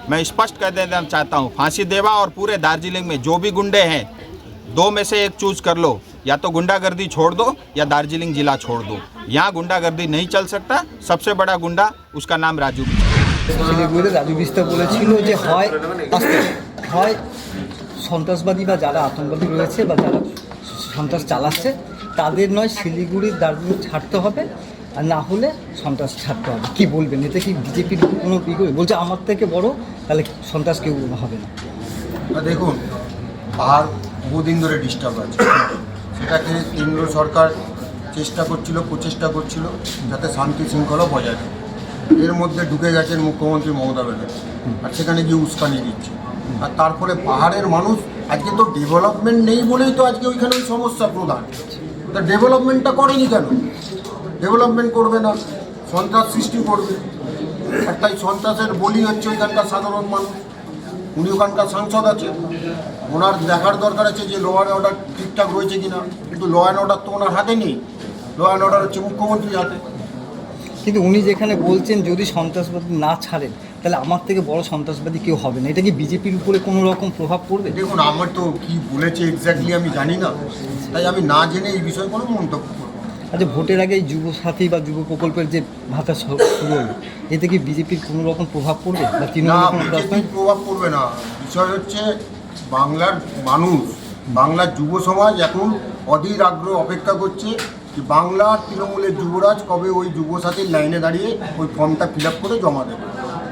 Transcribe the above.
मैं स्पष्ट कर देना चाहता हूँ, फांसी देवा और पूरे दार्जिलिंग में जो भी गुंडे हैं, दो में से एक चूज कर लो, या तो गुंडागर्दी छोड़ दो या दार्जिलिंग जिला छोड़ दो। यहाँ गुंडागर्दी नहीं चल सकता। सबसे बड़ा गुंडा उसका नाम राजू শিলিগুড়িতে রাজু বিস্তা বলেছিল যে হয় সন্ত্রাসবাদী বা যারা আতঙ্কবাদী রয়েছে বা যারা সন্ত্রাস চালাচ্ছে তাদের নয় শিলিগুড়ির দার্জিলিং ছাড়তে হবে, আর না হলে সন্ত্রাস ছাড়তে হবে। কি বলবেন, এতে কি বিজেপির কোনো কী করে বলছে আমার থেকে বড়, তাহলে সন্ত্রাস কেউ হবে না? দেখুন, পাহাড় বহুদিন ধরে ডিস্টার্ব আছে, সেটাকে কেন্দ্র সরকার প্রচেষ্টা করছিল যাতে শান্তি শৃঙ্খলা বজায় থাকে। এর মধ্যে ঢুকে গেছেন মুখ্যমন্ত্রী মমতা ব্যানার্জি, আর সেখানে গিয়ে উস্কানি দিচ্ছে। আর তারপরে পাহাড়ের মানুষ আজকে তো ডেভেলপমেন্ট নেই বলেই তো আজকে ওইখানে ওই সমস্যা প্রধান। তা ডেভেলপমেন্টটা করেনি কেন? ডেভেলপমেন্ট করবে না, সন্ত্রাস সৃষ্টি করবে। আর তাই সন্ত্রাসের বলি হচ্ছে ওইখানকার সাধারণ মানুষ। উনি ওখানকার সাংসদ আছে, ওনার দেখার দরকার আছে যে ল অ্যান্ড অর্ডার ঠিকঠাক রয়েছে কিনা, কিন্তু ল অ্যান্ড অর্ডার তো ওনার হাতে নেই। ল অ্যান্ড অর্ডার হচ্ছে মুখ্যমন্ত্রীর হাতে। কিন্তু উনি যেখানে বলছেন যদি সন্ত্রাসবাদী না ছাড়েন তাহলে আমার থেকে বড় সন্ত্রাসবাদী কেউ হবে না, এটা কি বিজেপির উপরে কোনো রকম প্রভাব পড়বে? দেখুন, আমার তো কী বলেছে এক্স্যাক্টলি আমি জানি না, তাই আমি না জেনে এই বিষয়ে কোনো মন্তব্য করব। আচ্ছা, ভোটের আগে এই যুব সাথী বা যুব প্রকল্পের যে ভাতা শুরু হলো, এতে কি বিজেপির কোনো রকম প্রভাব পড়বে বা না, তৃণমূলের কোনো বিজেপির প্রভাব পড়বে না। বিষয় হচ্ছে বাংলার মানুষ, বাংলার যুব সমাজ এখন অধীর আগ্রহ অপেক্ষা করছে যে বাংলার তৃণমূলের যুবরাজ কবে ওই যুব সাথীর লাইনে দাঁড়িয়ে ওই ফর্মটা ফিল আপ করে জমা দেবে।